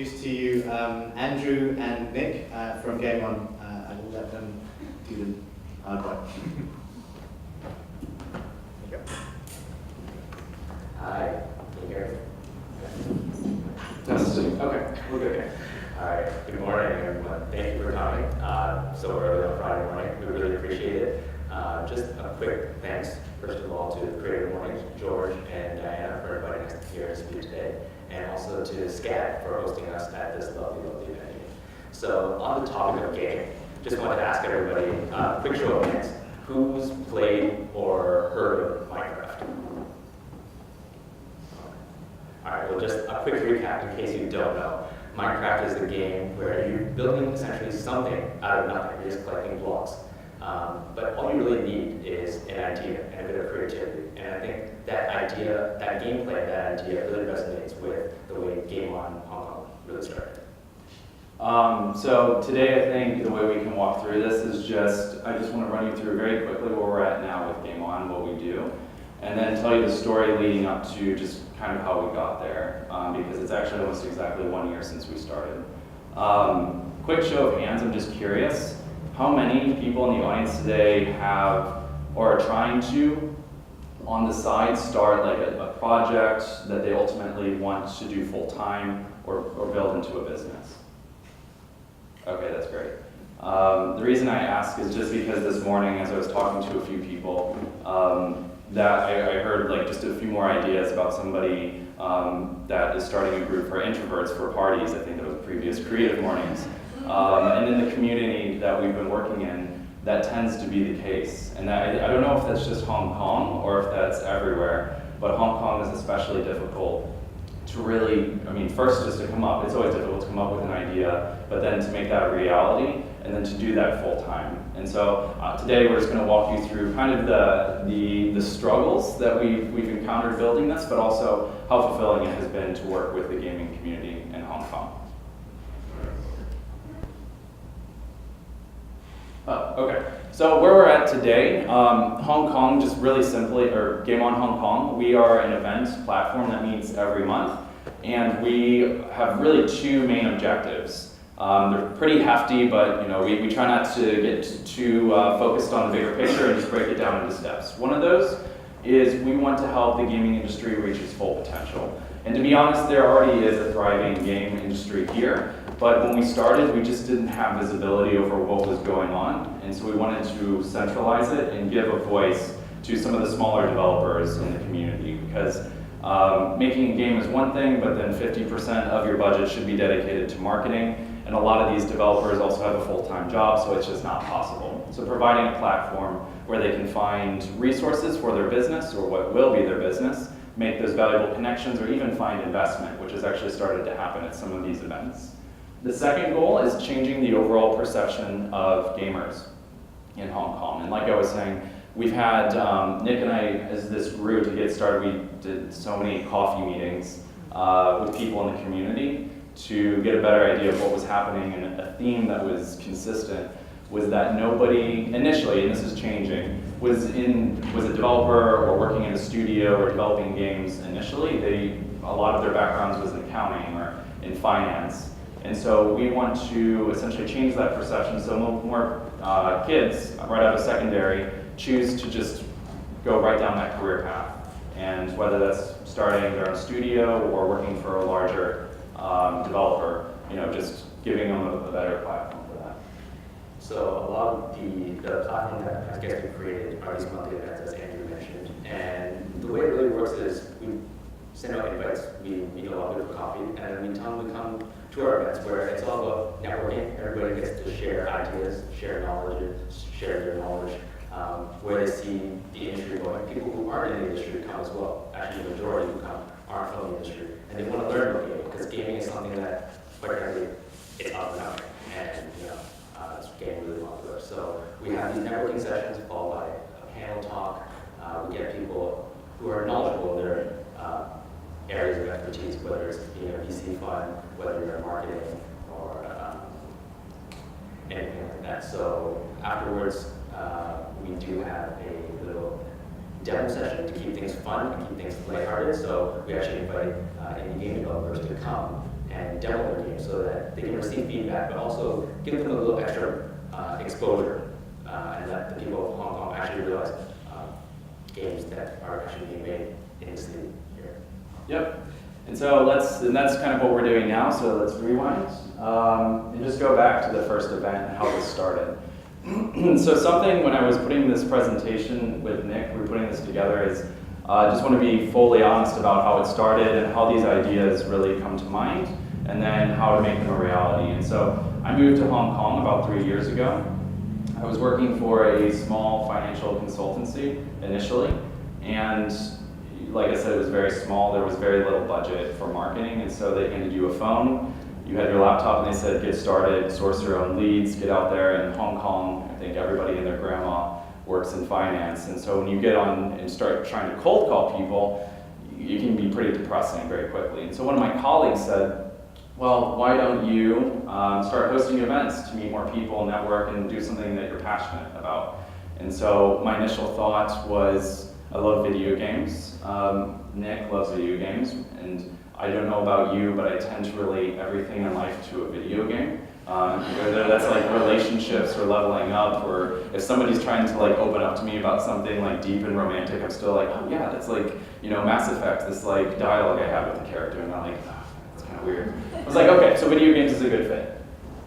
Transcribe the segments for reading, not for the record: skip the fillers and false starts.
introduce to you Andrew and Nick from Game On. I will let them do the hard work. There you go. Hi, can you hear me? Testing. Okay, we're good here. All right, good morning, everyone. Thank you for coming so early on Friday morning. We really appreciate it. Just a quick thanks, first of all, to CreativeMornings, George and Diana for inviting us here to speak today, and also to SCAD for hosting us at this lovely, lovely venue. So on the topic of gaming, just wanted to ask everybody, quick show of hands, who's played or heard of Minecraft? All right, well, just a quick recap in case you don't know. Minecraft is a game where you're building essentially something out of nothing. You're just collecting blocks. But all you really need is an idea and a bit of creativity. And I think that idea, that gameplay, that idea really resonates with the way Game On Hong Kong really started. So today I think the way we can walk through this is I just want to run you through very quickly where we're at now with Game On, what we do, and then tell you the story leading up to just kind of how we got there, because it's actually almost exactly 1 year since we started. Quick show of hands, I'm just curious, how many people in the audience today have or are trying to, on the side, start like a project that they ultimately want to do full time or build into a business? Okay, that's great. The reason I ask is just because this morning, as I was talking to a few people, that I heard like just a few more ideas about somebody that is starting a group for introverts for parties. I think that was previous Creative Mornings. And in the community that we've been working in, that tends to be the case. And I don't know if that's just Hong Kong or if that's everywhere, but Hong Kong is especially difficult to really, first just to come up, it's always difficult to come up with an idea, but then to make that a reality, and then to do that full time. And so today we're just going to walk you through kind of the struggles that we've encountered building this, but also how fulfilling it has been to work with the gaming community in Hong Kong. Okay, so where we're at today, Hong Kong, just really simply, or Game On Hong Kong, we are an event platform that meets every month, and we have really two main objectives. They're pretty hefty, but we try not to get too focused on the bigger picture and just break it down into steps. One of those is we want to help the gaming industry reach its full potential. And to be honest, there already is a thriving game industry here, but when we started, we just didn't have visibility over what was going on, and so we wanted to centralize it and give a voice to some of the smaller developers in the community, because making a game is one thing, but then 50% of your budget should be dedicated to marketing, and a lot of these developers also have a full-time job, so it's just not possible. So providing a platform where they can find resources for their business, or what will be their business, make those valuable connections, or even find investment, which has actually started to happen at some of these events. The second goal is changing the overall perception of gamers in Hong Kong. And like I was saying, we've had, Nick and I, as this grew to get started, we did so many coffee meetings with people in the community to get a better idea of what was happening, and a theme that was consistent was that nobody, initially, and this is changing, was a developer or working in a studio or developing games initially. A lot of their backgrounds was in accounting or in finance. And so we want to essentially change that perception so more kids right out of secondary choose to just go right down that career path. And whether that's starting their own studio or working for a larger developer, just giving them a better platform for that. So a lot of the platform that I guess we created are these monthly events, as Andrew mentioned. And the way it really works is we send out invites, we meet a lot of coffee, and in the meantime we come to our events where it's all about networking. Everybody gets to share ideas, share their knowledge, where they see the industry going. People who aren't in the industry come as well. Actually, the majority who come aren't from the industry, and they want to learn about gaming, because gaming is something that, quite frankly, it's up and coming, and it's getting really popular. So we have these networking sessions followed by a panel talk. We get people who are knowledgeable in their areas of expertise, whether it's being a VC fund, whether you're in marketing, or anything like that. So afterwards, we do have a little demo session to keep things fun and keep things lighthearted. So we actually invite indie game developers to come and demo their game so that they can receive feedback, but also give them a little extra exposure and let the people of Hong Kong actually realize games that are actually being made in the city here. Yep. And so that's kind of what we're doing now. So let's rewind and just go back to the first event and how this started. So something when I was putting this presentation with Nick, we were putting this together, is I just want to be fully honest about how it started and how these ideas really come to mind, and then how to make them a reality. And so I moved to Hong Kong about 3 years ago. I was working for a small financial consultancy initially, and like I said, it was very small. There was very little budget for marketing, and so they handed you a phone. You had your laptop, and they said, get started, source your own leads, get out there. In Hong Kong, I think everybody and their grandma works in finance, and so when you get on and start trying to cold call people, you can be pretty depressing very quickly. And so one of my colleagues said, well, why don't you start hosting events to meet more people, network, and do something that you're passionate about? And so my initial thought was, I love video games. Nick loves video games, and I don't know about you, but I tend to relate everything in life to a video game. Whether that's like relationships or leveling up, or if somebody's trying to like open up to me about something like deep and romantic, I'm still like, oh yeah, that's like, you know, Mass Effect, this like dialogue I have with the character, and I'm like, oh, that's kind of weird. I was like, okay, so video games is a good fit.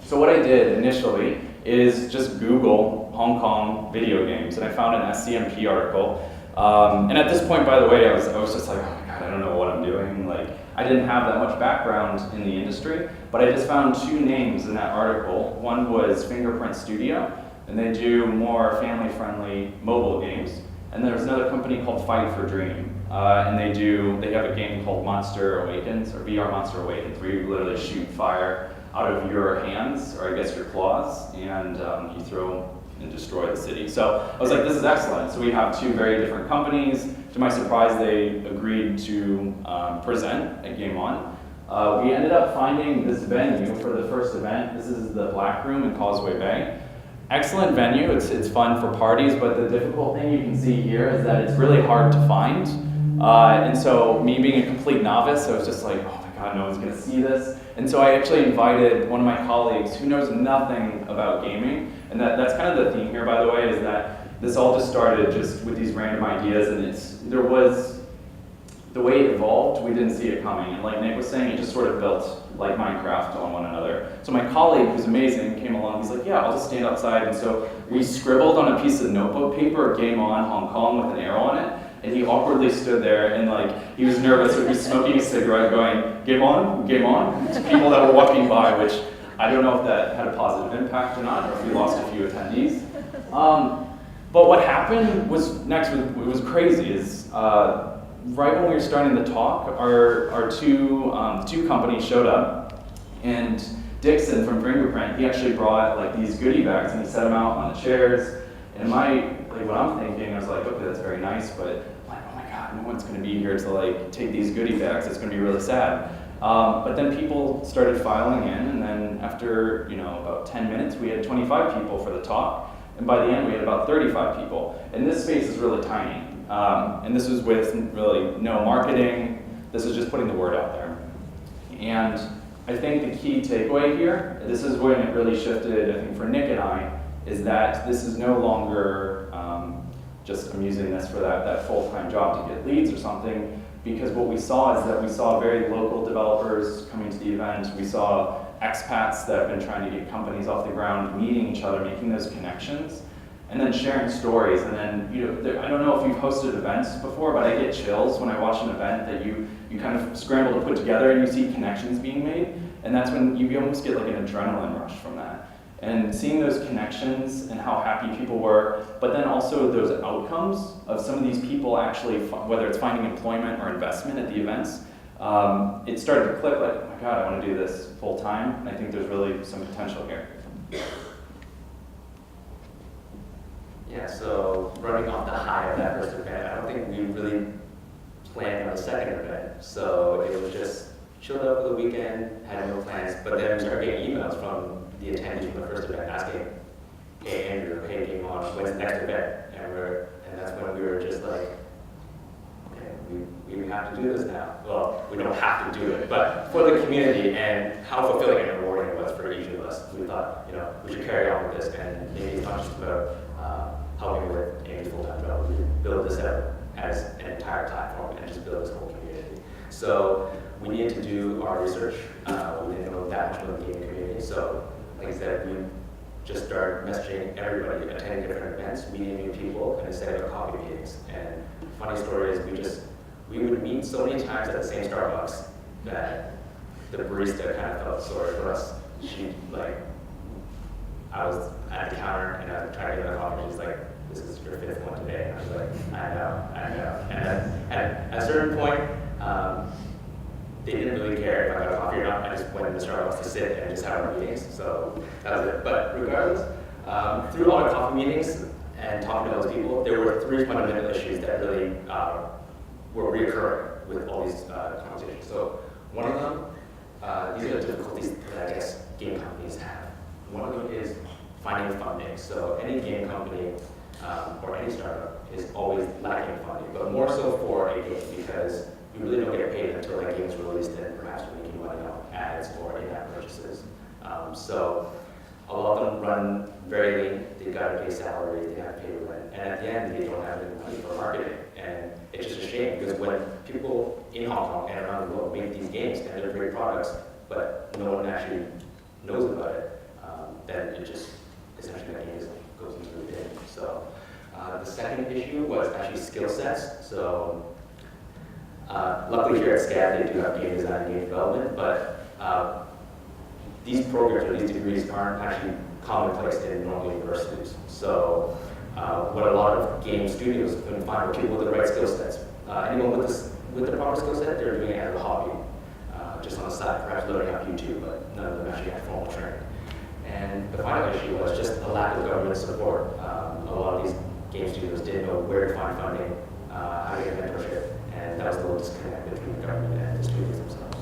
So what I did initially is just Google Hong Kong video games, and I found an SCMP article. And at this point, by the way, I was just like, oh my god, I don't know what I'm doing. Like, I didn't have that much background in the industry, but I just found 2 names in that article. One was Fingerprint Studio, and they do more family-friendly mobile games. And there's another company called Fight for Dream, and they have a game called Monster Awakens, or VR Monster Awakens, where you literally shoot fire out of your hands, or I guess your claws, and you throw and destroy the city. So I was like, this is excellent. So we have 2 very different companies. To my surprise, they agreed to present at Game On. We ended up finding this venue for the first event. This is the Black Room in Causeway Bay. Excellent venue, it's fun for parties, but the difficult thing you can see here is that it's really hard to find. And so me being a complete novice, I was just like, oh my god, no one's gonna see this. And so I actually invited one of my colleagues who knows nothing about gaming, and that's kind of the theme here, by the way, is that this all just started just with these random ideas, and the way it evolved, we didn't see it coming. And like Nick was saying, it just sort of built like Minecraft on one another. So my colleague, who's amazing, came along, he's like, yeah, I'll just stand outside. And so we scribbled on a piece of notebook paper, Game On Hong Kong with an arrow on it, and he awkwardly stood there and like, he was nervous, he was smoking a cigarette going, game on, to people that were walking by, which I don't know if that had a positive impact or not, or if we lost a few attendees. But what happened was next, it was crazy, is right when we were starting the talk, our two companies showed up, and Dixon from Fingerprint, he actually brought like these goodie bags and he set them out on the chairs. And what I'm thinking, I was like, okay, that's very nice, but like, oh my god, no one's gonna be here to like take these goodie bags. It's gonna be really sad. But then people started filing in, and then after about 10 minutes, we had 25 people for the talk, and by the end, we had about 35 people. And this space is really tiny. And this was with really no marketing. This is just putting the word out there. And I think the key takeaway here, this is when it really shifted, I think, for Nick and I, is that this is no longer just I'm using this for that full-time job to get leads or something, because what we saw is that we saw very local developers coming to the event. We saw expats that have been trying to get companies off the ground, meeting each other, making those connections, and then sharing stories. And then, I don't know if you've hosted events before, but I get chills when I watch an event that you kind of scramble to put together and you see connections being made. And that's when you almost get like an adrenaline rush from that. And seeing those connections and how happy people were, but then also those outcomes of some of these people actually, whether it's finding employment or investment at the events, it started to click like, oh my god, I want to do this full time. And I think there's really some potential here. Yeah, so running off the high of that first event, I don't think we really planned on the second event. So it was just chilled out for the weekend, had no plans, but then we started getting emails from the attendees from the first event asking, hey Andrew, hey Game On, when's the next event? And that's when we were just like, okay, we have to do this now. Well, we don't have to do it, but for the community and how fulfilling and rewarding it was for each of us, we thought, we should carry on with this, and maybe it's not just about helping with Amy's full-time job, we could build this out as an entire platform and just build this whole community. So we needed to do our research. We didn't know that much about the gaming community, so like I said, we just started messaging everybody, attending different events, meeting new people, and setting up coffee meetings. And funny story is we would meet so many times at the same Starbucks that the barista kind of felt sorry for us. I was at the counter and I was trying to get a coffee, and she's like, "This is your 5th one today." And I was like, I know. And then at a certain point, they didn't really care if I got a coffee or not. I just went into Starbucks to sit and just have our meetings. So that was it. But regardless, through all the coffee meetings and talking to those people, there were 3 fundamental issues that really were reoccurring with all these conversations. So one of them, these are the difficulties that I guess game companies have. One of them is finding funding. So any game company or any startup is always lacking funding, but more so for a game because you really don't get paid until that game is released and perhaps you're making money on ads or in-app purchases. So a lot of them run very lean. They've got to pay salary, they have to pay rent, and at the end they don't have any money for marketing. And it's just a shame because when people in Hong Kong and around the world make these games and they're great products, but no one actually knows about it, then it just essentially that game just goes into the bin. So the second issue was actually skill sets. So luckily here at SCAD they do have game design and game development, but these programs or these degrees aren't actually commonplace in normal universities. So what a lot of game studios couldn't find were people with the right skill sets. Anyone with the proper skill set, they're doing it as a hobby, just on the side, perhaps learning off YouTube, but none of them actually had formal training. And the final issue was just a lack of government support. A lot of these game studios didn't know where to find funding, how to get mentorship, and that was a little disconnect between the government and the studios themselves.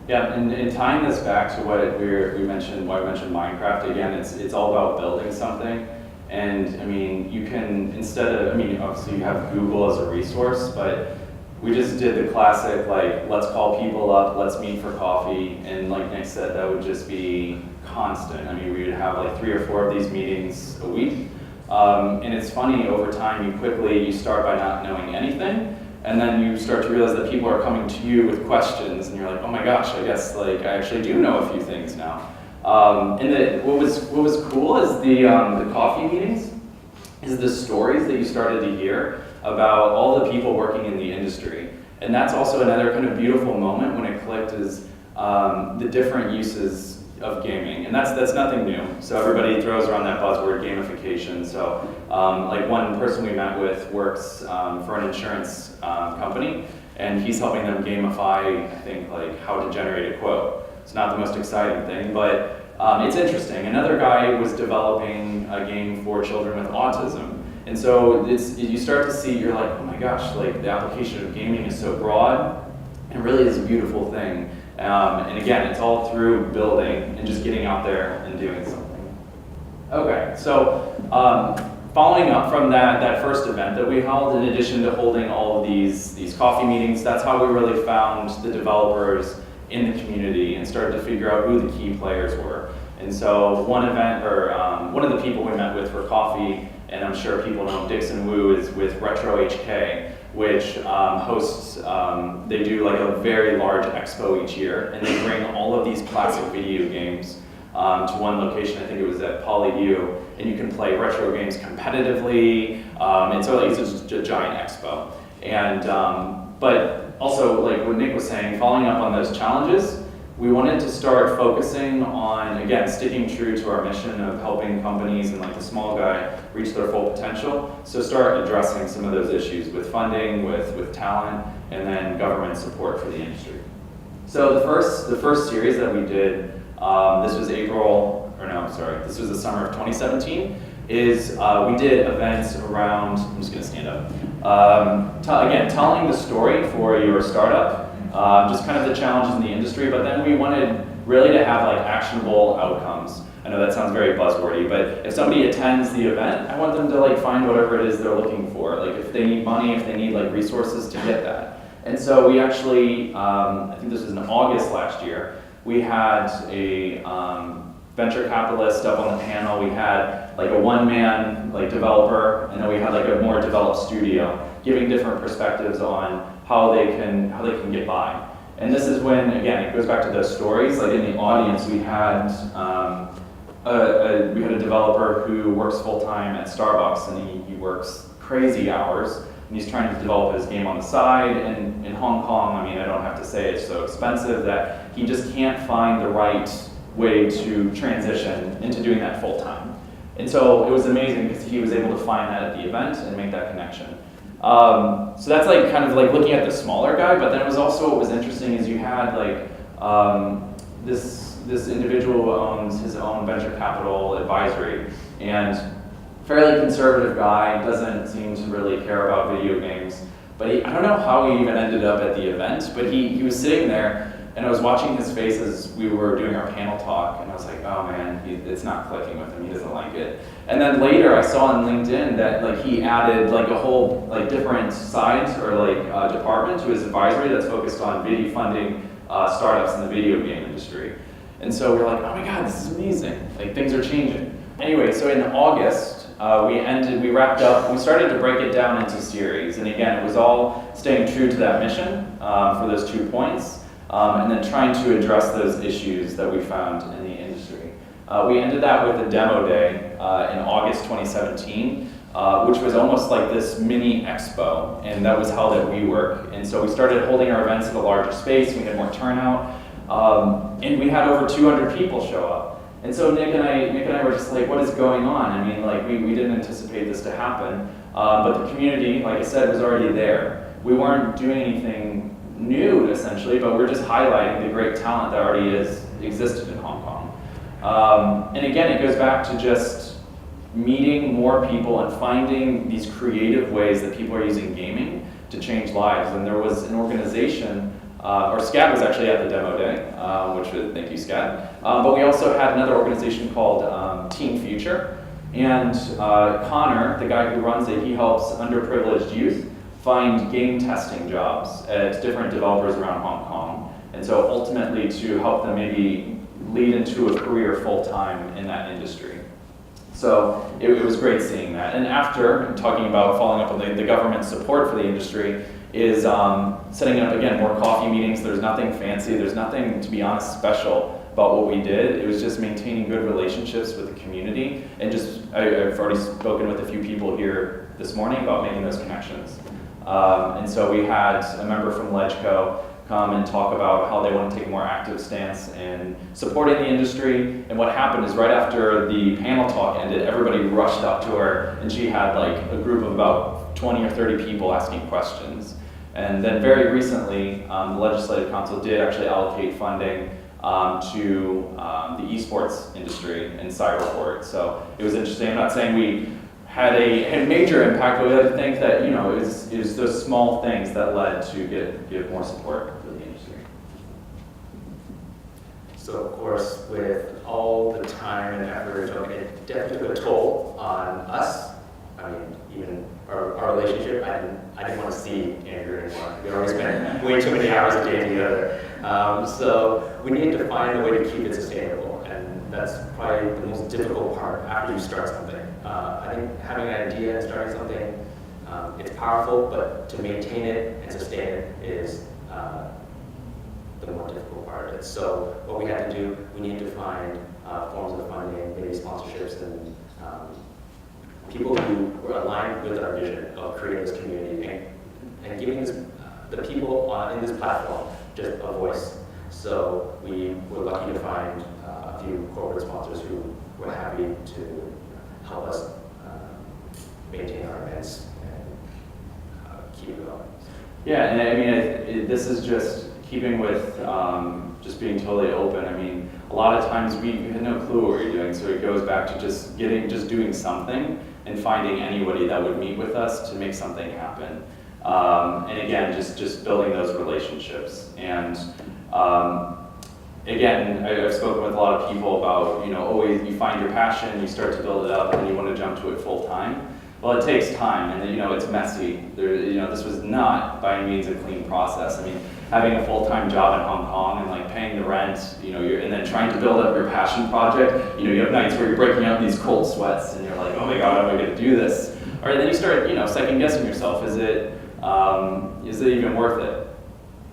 Yeah, and tying this back to what we mentioned Minecraft again, it's all about building something. And I mean, you can, obviously you have Google as a resource, but we just did the classic, let's call people up, let's meet for coffee. And like Nick said, that would just be constant. I mean, we would have 3 or 4 of these meetings a week. And it's funny, over time, you start by not knowing anything. And then you start to realize that people are coming to you with questions, and you're like, oh my gosh, I guess I actually do know a few things now. What was cool is the coffee meetings, is the stories that you started to hear about all the people working in the industry. And that's also another kind of beautiful moment when it clicked is the different uses of gaming, and that's nothing new. So everybody throws around that buzzword gamification. So one person we met with works for an insurance company, and he's helping them gamify, I think, how to generate a quote. It's not the most exciting thing, but it's interesting. Another guy was developing a game for children with autism. And so you start to see, you're like, oh my gosh, the application of gaming is so broad, and really is a beautiful thing. And again, it's all through building and just getting out there and doing something. Okay, so following up from that first event that we held, in addition to holding all of these coffee meetings, that's how we really found the developers in the community and started to figure out who the key players were. And so one of the people we met with for coffee, and I'm sure people know Dixon Wu, is with Retro HK, which hosts, they do a very large expo each year, and they bring all of these classic video games to one location. I think it was at PolyView, and you can play retro games competitively. And so it's just a giant expo. And but also, what Nick was saying, following up on those challenges, we wanted to start focusing on, again, sticking true to our mission of helping companies and the small guy reach their full potential. So start addressing some of those issues with funding, with talent, and then government support for the industry. So the first series that we did, this was this was the summer of 2017, is we did events around, I'm just gonna stand up, again, telling the story for your startup, just kind of the challenges in the industry, but then we wanted really to have actionable outcomes. I know that sounds very buzzwordy, but if somebody attends the event, I want them to find whatever it is they're looking for. If they need money, if they need resources to get that. And so we actually, I think this was in August last year, we had a venture capitalist up on the panel. We had like a one-man like developer, and then we had like a more developed studio, giving different perspectives on how they can get by. And this is when, again, it goes back to those stories. Like in the audience, we had a developer who works full-time at Starbucks, and he works crazy hours, and he's trying to develop his game on the side. And in Hong Kong, I mean, I don't have to say it's so expensive that he just can't find the right way to transition into doing that full-time. And so it was amazing because he was able to find that at the event and make that connection. So that's like kind of like looking at the smaller guy, but then it was also, what was interesting is you had like this individual who owns his own venture capital advisory, and fairly conservative guy, doesn't seem to really care about video games, but I don't know how he even ended up at the event, but he was sitting there, and I was watching his face as we were doing our panel talk, and I was like, oh man, it's not clicking with him, he doesn't like it. And then later I saw on LinkedIn that like he added like a whole like different side or like department to his advisory that's focused on video funding startups in the video game industry. And so we were like, oh my God, this is amazing, like things are changing. Anyway, so in August, we wrapped up, we started to break it down into series, and again, it was all staying true to that mission for those 2 points. And then trying to address those issues that we found in the industry. We ended that with a demo day in August 2017, which was almost like this mini expo, and that was held at WeWork. And so we started holding our events at a larger space, we had more turnout, and we had over 200 people show up. And so Nick and I were just like, what is going on? I mean, like, we didn't anticipate this to happen, but the community, like I said, was already there. We weren't doing anything new, essentially, but we're just highlighting the great talent that already existed in Hong Kong. And again, it goes back to just meeting more people and finding these creative ways that people are using gaming to change lives. And there was an organization, or SCAD was actually at the demo day, thank you SCAD, but we also had another organization called Team Future, and Connor, the guy who runs it, he helps underprivileged youth find game testing jobs at different developers around Hong Kong. And so ultimately to help them maybe lead into a career full-time in that industry. So it was great seeing that. And after, talking about following up on the government support for the industry, is setting up, again, more coffee meetings. There's nothing fancy, there's nothing, to be honest, special about what we did. It was just maintaining good relationships with the community, and just, I've already spoken with a few people here this morning about making those connections. And so we had a member from LegCo come and talk about how they want to take a more active stance in supporting the industry. And what happened is right after the panel talk ended, everybody rushed up to her, and she had like a group of about 20 or 30 people asking questions. And then very recently, the Legislative Council did actually allocate funding to the esports industry and cyberport. So it was interesting. I'm not saying we had a major impact, but we had to think that, you know, it was those small things that led to give more support for the industry. So of course, with all the time and effort, it definitely took a toll on us. I mean, even our relationship, I didn't want to see Andrew anymore. We already spent way too many hours a day together. So we need to find a way to keep it sustainable, and that's probably the most difficult part after you start something. I think having an idea and starting something, it's powerful, but to maintain it and sustain it is the more difficult part of it. So what we had to do, we need to find forms of funding, maybe sponsorships, and people who were aligned with our vision of creating this community and giving the people in this platform just a voice. So we were lucky to find a few corporate sponsors who were happy to help us maintain our events and keep it going. Yeah, and I mean, this is just keeping with just being totally open. I mean, a lot of times we had no clue what we were doing, so it goes back to just doing something and finding anybody that would meet with us to make something happen. And again, just building those relationships. And again, I've spoken with a lot of people about, you know, always you find your passion, you start to build it up, and you want to jump to it full time. Well, it takes time, and it's messy. This was not by any means a clean process. I mean, having a full-time job in Hong Kong and like paying the rent, and then trying to build up your passion project. You have nights where you're breaking out these cold sweats, and you're like, oh my God, how am I going to do this? All right, then you start, second guessing yourself. Is it even worth it?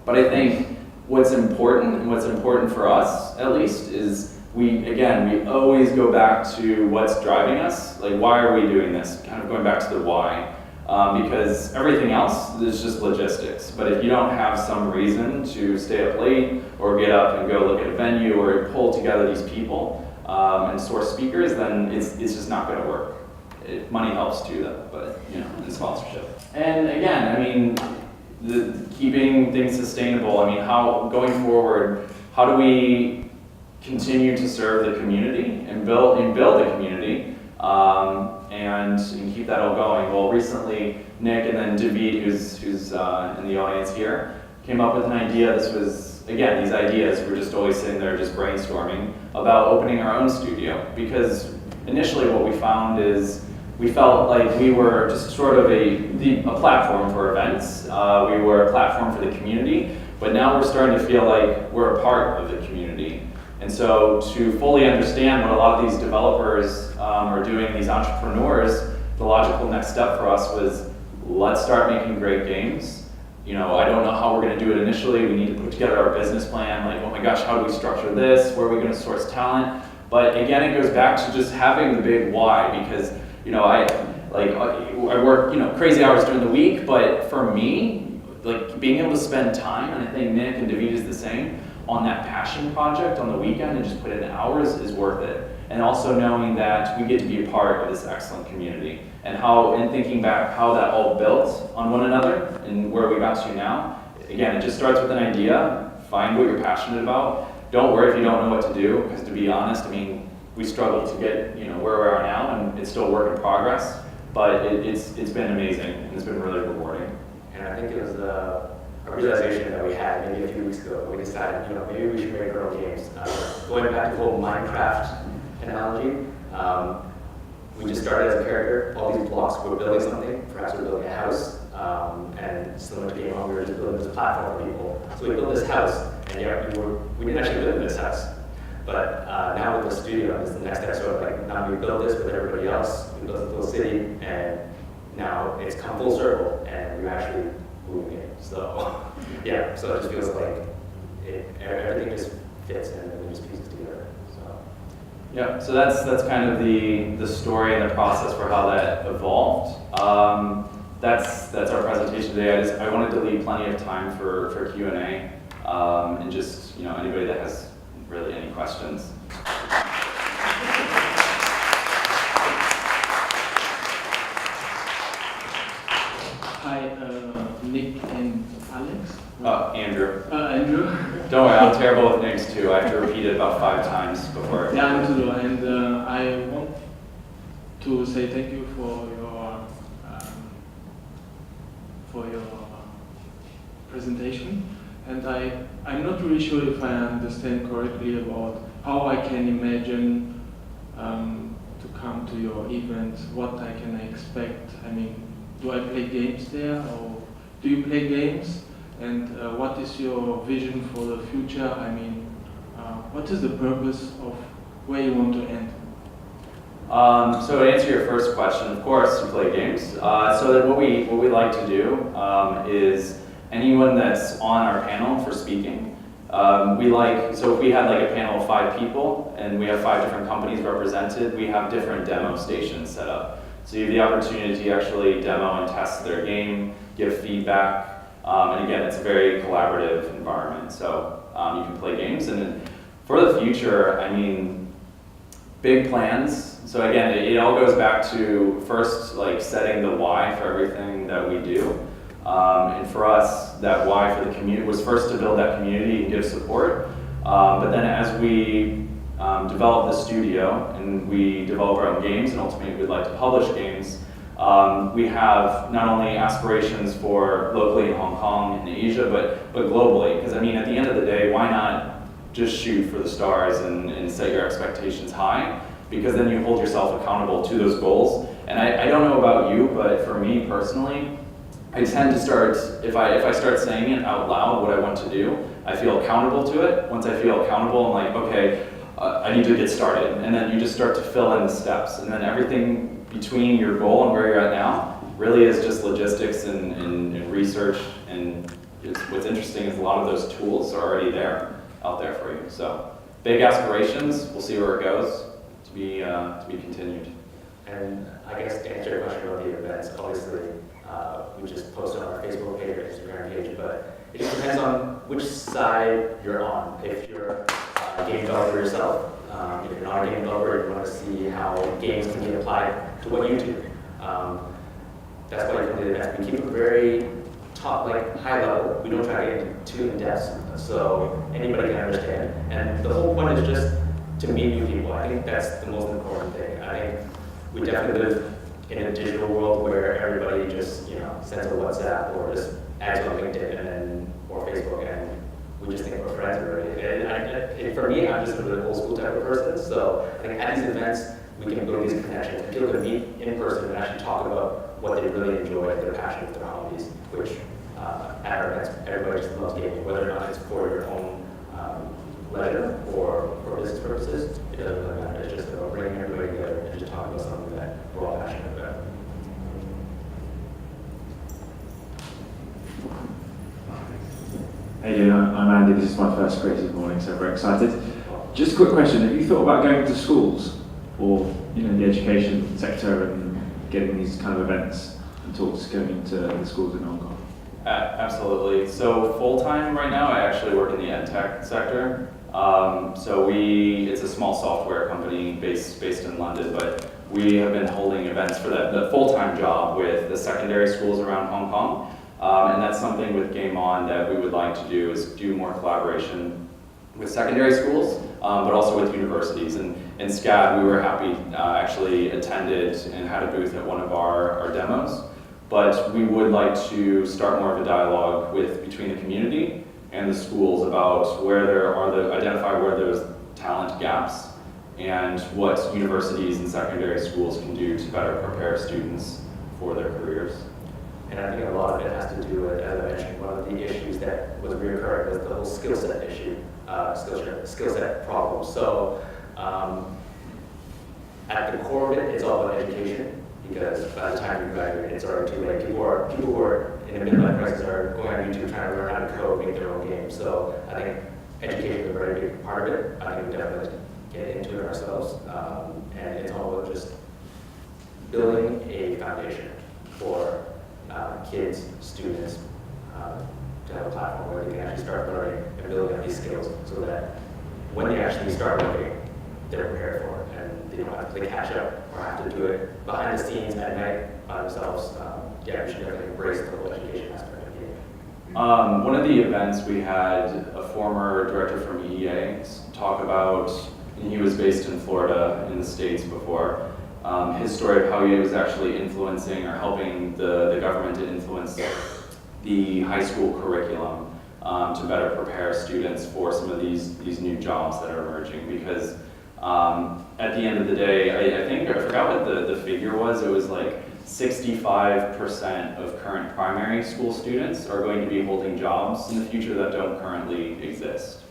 But I think what's important for us, at least, is we always go back to what's driving us. Like, why are we doing this? Kind of going back to the why. Because everything else is just logistics. But if you don't have some reason to stay up late or get up and go look at a venue or pull together these people and source speakers, then it's just not going to work. Money helps too, though, but and sponsorship. And again, I mean, keeping things sustainable. I mean, going forward, how do we continue to serve the community and build the community and keep that all going? Well, recently Nick and then David, who's in the audience here, came up with an idea. This was, again, these ideas, we're just always sitting there just brainstorming about opening our own studio, because initially what we found is we felt like we were just sort of a platform for events. We were a platform for the community, but now we're starting to feel like we're a part of the community. And so to fully understand what a lot of these developers are doing, these entrepreneurs, the logical next step for us was, let's start making great games. I don't know how we're going to do it initially. We need to put together our business plan. Like, oh my gosh, how do we structure this? Where are we going to source talent? But again, it goes back to just having the big why, because I work crazy hours during the week, but for me, like being able to spend time, and I think Nick and David is the same, on that passion project on the weekend and just put in hours is worth it. And also knowing that we get to be a part of this excellent community, and thinking back how that all built on one another and where we got to now. Again, it just starts with an idea. Find what you're passionate about. Don't worry if you don't know what to do, because to be honest, I mean, we struggled to get where we are now, and it's still a work in progress. But it's been amazing, and it's been really rewarding. And I think it was a realization that we had maybe a few weeks ago. We decided, maybe we should make our own games. Going back to the whole Minecraft analogy, we just started as a character. All these blocks, we're building something. Perhaps we're building a house, and similar to Game On, we were just building this platform for people. So we built this house, and we didn't actually live in this house. But now with the studio, this is the next step. So like, now we built this with everybody else. We built a little city, and now it's come full circle, and we're actually moving it. So yeah, so it just feels like everything just fits and everything just pieces together. So yeah, so that's kind of the story and the process for how that evolved. That's our presentation today. I wanted to leave plenty of time for Q&A, and just anybody that has really any questions. Hi, Nick and Alex. Andrew. Andrew. Don't worry, I'm terrible with names too. I have to repeat it about 5 times before. Yeah, I'm too. And I want to say thank you for your presentation. And I'm not really sure if I understand correctly about how I can imagine to come to your event. What I can expect. I mean, do I play games there, or do you play games? And what is your vision for the future? I mean, what is the purpose of where you want to end? So to answer your first question, of course, you play games. So that what we like to do is anyone that's on our panel for speaking, so if we had like a panel of 5 people and we have 5 different companies represented, we have different demo stations set up. So you have the opportunity to actually demo and test their game, give feedback, and again, it's a very collaborative environment. So you can play games, and then for the future, I mean, big plans. So again, it all goes back to first like setting the why for everything that we do. And for us, that why for the community was first to build that community and give support. But then as we develop the studio and we develop our own games, and ultimately we'd like to publish games, we have not only aspirations for locally in Hong Kong and Asia, but globally. Because I mean, at the end of the day, why not just shoot for the stars and set your expectations high? because then you hold yourself accountable to those goals. And I don't know about you, but for me personally, I tend to start, if I start saying it out loud, what I want to do, I feel accountable to it. Once I feel accountable, I'm like, okay, I need to get started. And then you just start to fill in the steps. And then everything between your goal and where you're at now really is just logistics and research. And what's interesting is a lot of those tools are already out there for you. So big aspirations, we'll see where it goes, to be continued. And I guess to answer your question about the events, obviously, we just posted on our Facebook page or Instagram page, but it just depends on which side you're on. If you're a game developer yourself, if you're not a game developer, you want to see how games can be applied to what you do. That's why you come to the events. We keep it very top, like high level. We don't try to get into too in depth, so anybody can understand. And the whole point is just to meet new people. I think that's the most important thing. I think we definitely live in a digital world where everybody just, sends a WhatsApp or just adds on LinkedIn and then or Facebook, and we just think we're friends already. And for me, I'm just a really old school type of person. So I think at these events, we can build these connections and people can meet in person and actually talk about what they really enjoy, their passions, their hobbies, which at our events, everybody just loves gaming, whether or not it's for your own leisure or for business purposes. It doesn't really matter. It's just about bringing everybody together and just talking about something that we're all passionate about. Hey, I'm Andy. This is my first Creative Morning, so very excited. Just a quick question: have you thought about going to schools or the education sector and getting these kind of events and talks going into the schools in Hong Kong? Absolutely. So full-time right now, I actually work in the ed tech sector. It's a small software company based in London, but we have been holding events for the full-time job with the secondary schools around Hong Kong. And that's something with Game On that we would like to do, is do more collaboration with secondary schools, but also with universities. And in SCAD, we were happy, actually attended and had a booth at one of our demos. But we would like to start more of a dialogue between the community and the schools about identify where there's talent gaps and what universities and secondary schools can do to better prepare students for their careers. And I think a lot of it has to do with, as I mentioned, one of the issues that was recurring was the whole skill set issue, skill set problem. So at the core of it, it's all about education, because by the time you graduate, it's already too late. People who are in a midlife crisis are going on YouTube trying to learn how to code, make their own games. So I think education is a very big part of it. I think we definitely get into it ourselves. And it's all about just building a foundation for kids, students, to have a platform where they can actually start learning and building up these skills so that when they actually start working, they're prepared for it and they don't have to play catch up or have to do it behind the scenes at night by themselves. We should definitely embrace the whole education aspect of the game. One of the events we had a former director from EA talk about, and he was based in Florida in the States before, his story of how he was actually influencing or helping the government to influence the high school curriculum to better prepare students for some of these new jobs that are emerging. Because at the end of the day, I forgot what the figure was. It was like 65% of current primary school students are going to be holding jobs in the future that don't currently exist.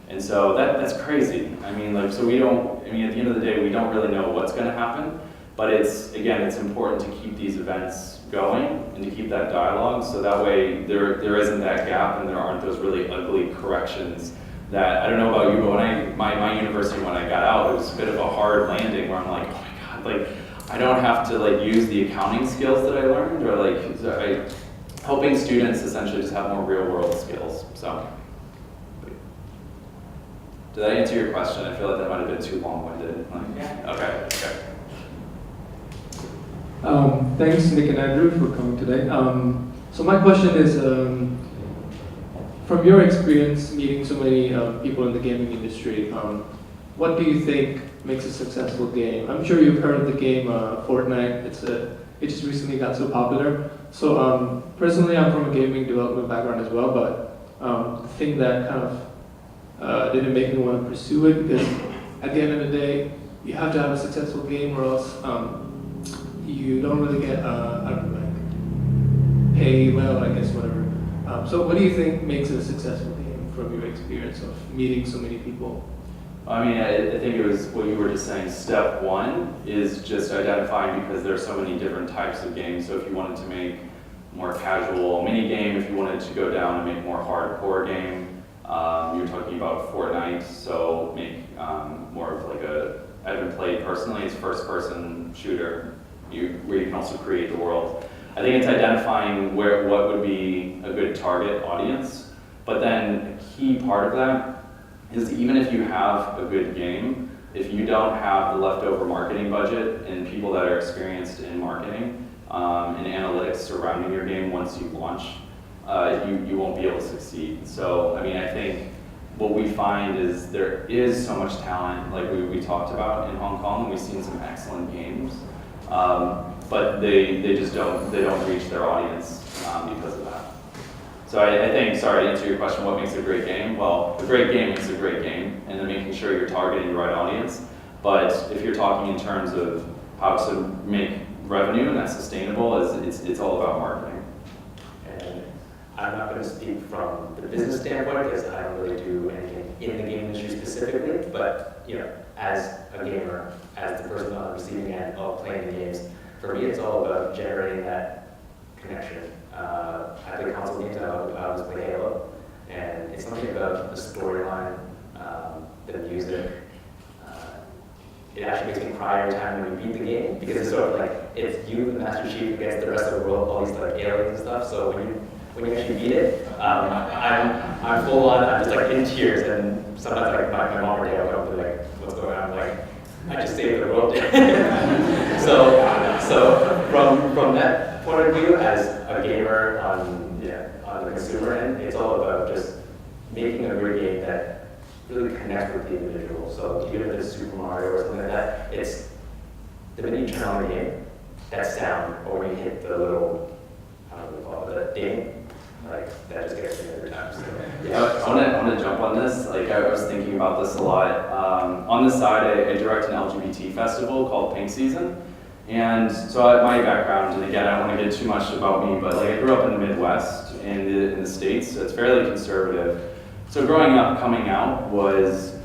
And so that's crazy. At the end of the day, we don't really know what's going to happen, but it's important to keep these events going and to keep that dialogue, so that way there isn't that gap and there aren't those really ugly corrections that, I don't know about you, but my university, when I got out, it was a bit of a hard landing where I'm like, oh my God, I don't have to use the accounting skills that I learned, or helping students essentially just have more real world skills. So. Did that answer your question? I feel like that might have been too long-winded. Yeah. Okay. Thanks, Nick and Andrew, for coming today. So my question is, from your experience meeting so many people in the gaming industry, what do you think makes a successful game? I'm sure you've heard of the game Fortnite. It just recently got so popular. So personally, I'm from a gaming development background as well, but the thing that kind of didn't make me want to pursue it, because at the end of the day, you have to have a successful game, or else you don't really get pay well, I guess, whatever. So what do you think makes it a successful game from your experience of meeting so many people? I mean, I think it was what you were just saying. Step one is just identifying, because there's so many different types of games. So if you wanted to make more casual mini game, if you wanted to go down and make more hardcore game, you're talking about Fortnite. So make more of like I haven't played personally. It's first-person shooter where you can also create the world. I think it's identifying what would be a good target audience. But then a key part of that is, even if you have a good game, if you don't have the leftover marketing budget and people that are experienced in marketing and analytics surrounding your game once you launch, you won't be able to succeed. So, I mean, I think what we find is there is so much talent, like we talked about in Hong Kong, and we've seen some excellent games, but they just don't reach their audience because of that. So I think, sorry, to answer your question, what makes a great game? Well, a great game makes a great game, and then making sure you're targeting the right audience. But if you're talking in terms of how to make revenue and that's sustainable, it's all about marketing. And I'm not going to speak from the business standpoint, because I don't really do anything in the game industry specifically, but as a gamer, as the person on the receiving end of playing the games, for me it's all about generating that connection. I play console games, I always play Halo, and it's something about the storyline, the music. It actually makes me cry every time when we beat the game, because it's sort of like, it's you, the Master Chief, against the rest of the world, all these like aliens and stuff. So when you actually beat it, I'm full on, I'm just like in tears, and sometimes like my mom or dad will come to like, what's going on? I'm like, I just saved the world. so from that point of view, as a gamer on the consumer end, it's all about just making a great game that really connects with the individual. So even if it's Super Mario or something like that, it's the minute you turn on the game, that sound, or when you hit the little, I don't know what we call it, the ding, like that just gets me every time. So, yeah. I want to jump on this. Like, I was thinking about this a lot. On the side, I direct an LGBT festival called Pink Season. And so my background, and again, I don't want to get too much about me, but like I grew up in the Midwest, in the States, so it's fairly conservative. So growing up, coming out was,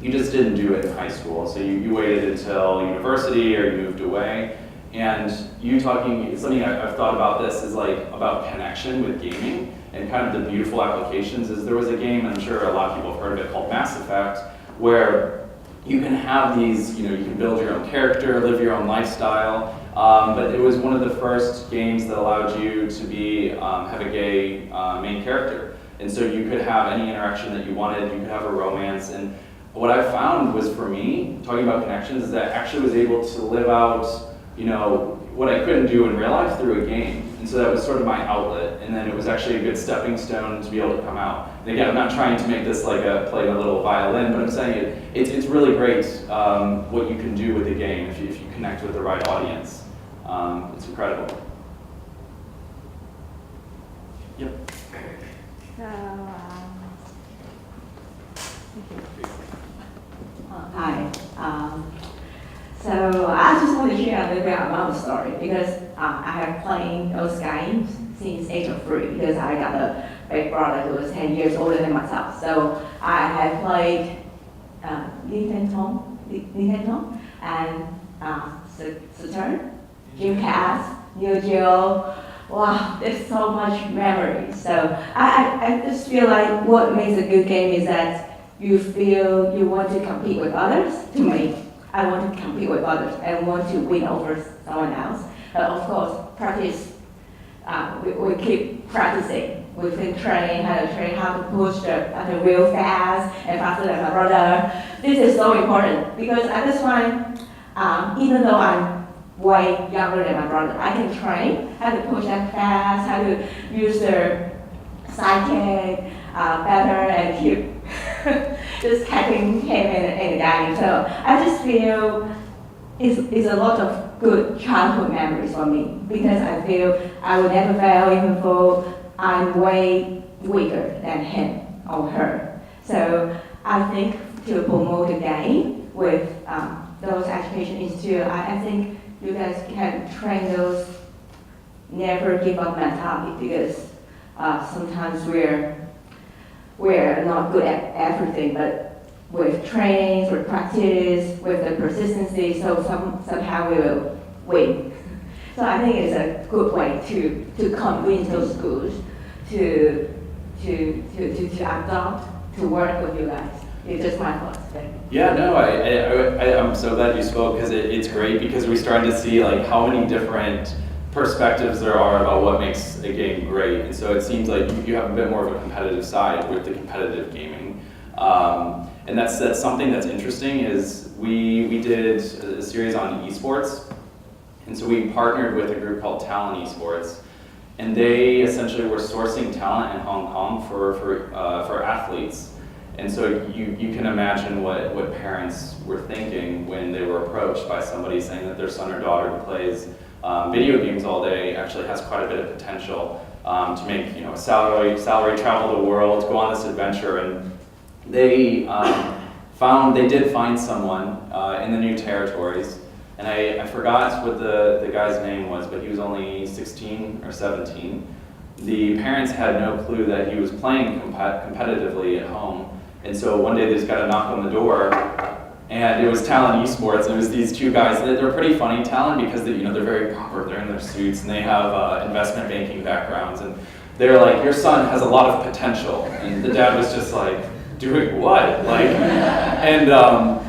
you just didn't do it in high school. So you waited until university or you moved away. And something I've thought about this is like about connection with gaming and kind of the beautiful applications. Is there was a game, and I'm sure a lot of people have heard of it, called Mass Effect, where you can have these, you can build your own character, live your own lifestyle, but it was one of the first games that allowed you to have a gay main character. And so you could have any interaction that you wanted, you could have a romance. And what I found was, for me, talking about connections, is that I actually was able to live out, what I couldn't do in real life through a game. And so that was sort of my outlet. And then it was actually a good stepping stone to be able to come out. And again, I'm not trying to make this like playing a little violin, but I'm saying it's really great what you can do with a game if you connect with the right audience. It's incredible. Yep. Hi. So I just want to share a little bit about the story, because I have played those games since age of 3, because I got a big brother who was 10 years older than myself. So I have played Nintendo and Saturn, Dreamcast, Neo Geo. Wow, there's so much memory. So I just feel like what makes a good game is that you feel you want to compete with others. To me, I want to compete with others and want to win over someone else. But of course, practice, we keep practicing. We've been training how to push the button real fast and faster than my brother. This is so important, because at this point, even though I'm way younger than my brother, I can train how to push that fast, how to use the sidekick better, and keep just catching him in the game. So I just feel it's a lot of good childhood memories for me, because I feel I will never fail, even though I'm way weaker than him or her. So I think to promote the game with those education institute, I think you guys can train those never give up mentality, because sometimes we're not good at everything, but with training, with practice, with the persistency, so somehow we will win. So I think it's a good way to convince those schools to adopt, to work with you guys. It's just my thoughts. Yeah, no, I'm so glad you spoke, because it's great, because we started to see like how many different perspectives there are about what makes a game great. And so it seems like you have a bit more of a competitive side with the competitive gaming. And that's something that's interesting is we did a series on esports. And so we partnered with a group called Talent Esports. And they essentially were sourcing talent in Hong Kong for athletes. And so you can imagine what parents were thinking when they were approached by somebody saying that their son or daughter who plays video games all day actually has quite a bit of potential to make salary travel the world, go on this adventure. And they did find someone in the New Territories. And I forgot what the guy's name was, but he was only 16 or 17. The parents had no clue that he was playing competitively at home. And so one day they just got a knock on the door, and it was Talent Esports, and it was these two guys. They're pretty funny, Talent, because they're very proper. They're in their suits, and they have investment banking backgrounds. And they're like, your son has a lot of potential. And the dad was just like, doing what? And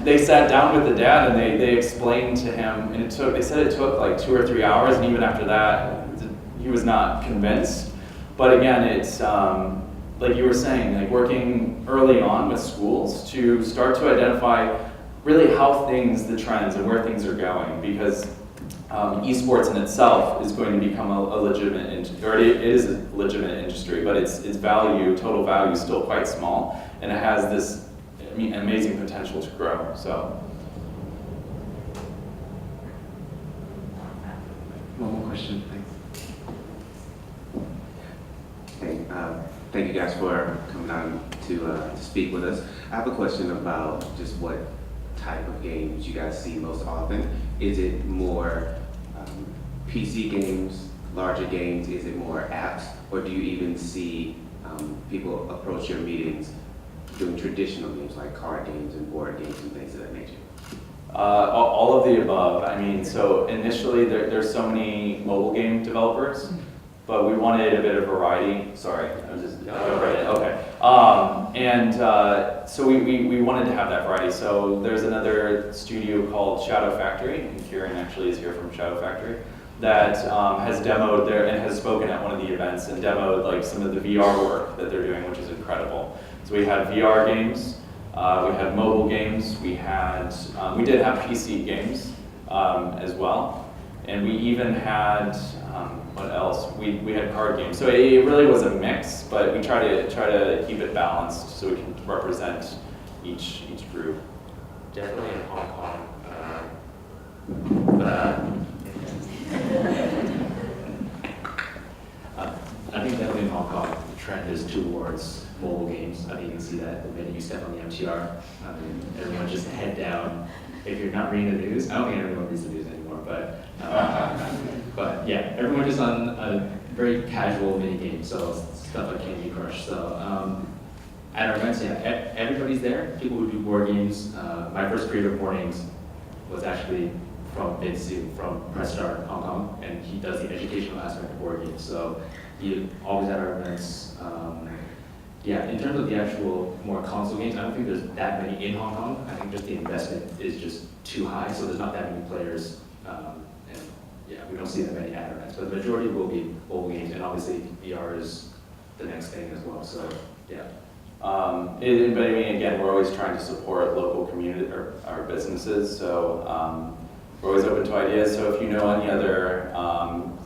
they sat down with the dad, and they explained to him, and they said it took like 2 or 3 hours, and even after that, he was not convinced. But again, it's like you were saying, like working early on with schools to start to identify really how the trends and where things are going, because esports in itself is going to become a legitimate, or it is a legitimate industry, but its total value is still quite small, and it has this amazing potential to grow. So. One more question, thanks. Thank you guys for coming on to speak with us. I have a question about just what type of games you guys see most often. Is it more PC games, larger games? Is it more apps? Or do you even see people approach your meetings doing traditional games like card games and board games and things of that nature? All of the above. I mean, so initially there's so many mobile game developers, but we wanted a bit of variety. Sorry, I was just okay. So we wanted to have that variety. So there's another studio called Shadow Factory, and Kieran actually is here from Shadow Factory, that has demoed there and has spoken at one of the events and demoed like some of the VR work that they're doing, which is incredible. So we had VR games, we had mobile games, we did have PC games as well, and we even had what else? We had card games. So it really was a mix, but we try to keep it balanced so we can represent each group. Definitely in Hong Kong. I think definitely in Hong Kong, the trend is towards mobile games. I think you can see that the minute you step on the MTR. Everyone just head down. If you're not reading the news, I don't think everyone reads the news anymore, but yeah, everyone just on a very casual mini game, so stuff like Candy Crush. So at our events, yeah, everybody's there. People who do board games. My first CreativeMornings was actually from Vinci, from Press Start in Hong Kong, and he does the educational aspect of board games. So he always at our events. Yeah, in terms of the actual more console games, I don't think there's that many in Hong Kong. I think just the investment is just too high, so there's not that many players. And yeah, we don't see that many at our events, but the majority will be mobile games, and obviously VR is the next thing as well. So yeah. But I mean, again, we're always trying to support local community or our businesses. So we're always open to ideas. So if you know any other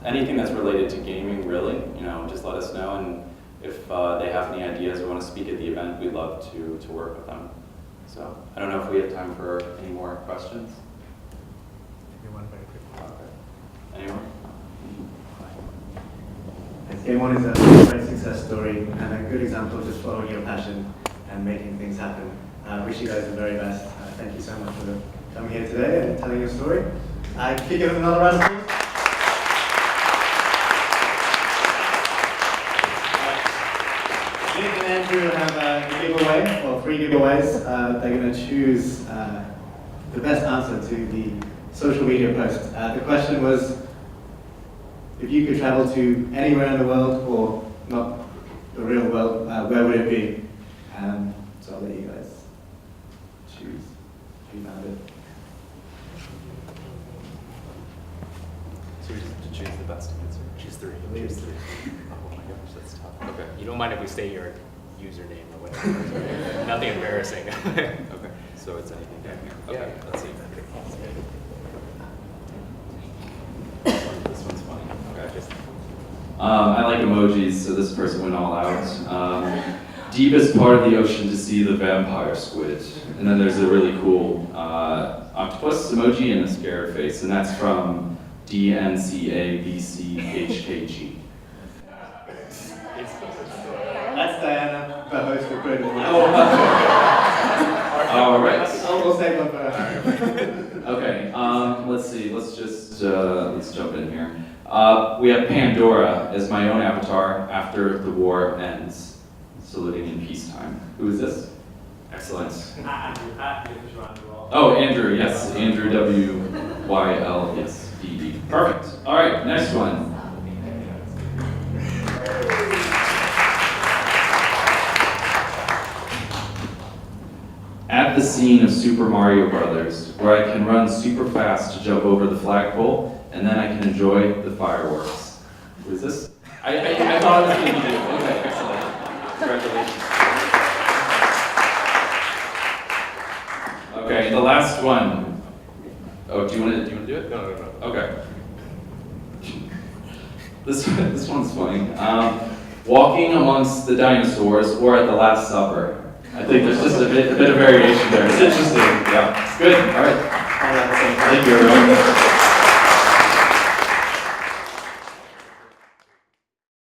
anything that's related to gaming, really, just let us know. And if they have any ideas or want to speak at the event, we'd love to work with them. So I don't know if we have time for any more questions. Maybe one very quick one. Okay. Anyone? Game One is a great success story and a good example of just following your passion and making things happen. I wish you guys the very best. Thank you so much for the coming here today and telling your story. Can you give us another round of applause? Nick and Andrew have a giveaway, or 3 giveaways. They're going to choose the best answer to the social media post. The question was, if you could travel to anywhere in the world, or not the real world, where would it be? So I'll let you guys choose. Who found it? So we just have to choose the best answer. Choose 3. Choose 3. Oh my gosh, that's tough. Okay. You don't mind if we say your username or whatever? Nothing embarrassing. Okay. So it's anything. Yeah. Okay. Let's see. This one's funny. Okay. I like emojis, so this person went all out. Deepest part of the ocean to see the vampire squid. And then there's a really cool octopus emoji and a scared face, and that's from DNCABCHKG. That's Diana, the host of CreativeMornings. All right. We'll save one for her. Okay. Let's see. Let's just let's jump in here. We have Pandora as my own avatar after the war ends, saluting in peacetime. Who is this? Excellent. Oh, Andrew. Yes, Andrew WYLSDE. Perfect. All right. Next one. At the scene of Super Mario Brothers, where I can run super fast to jump over the flagpole, and then I can enjoy the fireworks. Who is this? I thought it was going to be you. Okay, excellent. Congratulations. Okay, the last one. Oh, do you want to do it? No. Okay. This one's funny. Walking amongst the dinosaurs or at the Last Supper. I think there's just a bit of variation there. It's interesting. Yeah. Good. All right. Thank you, everyone.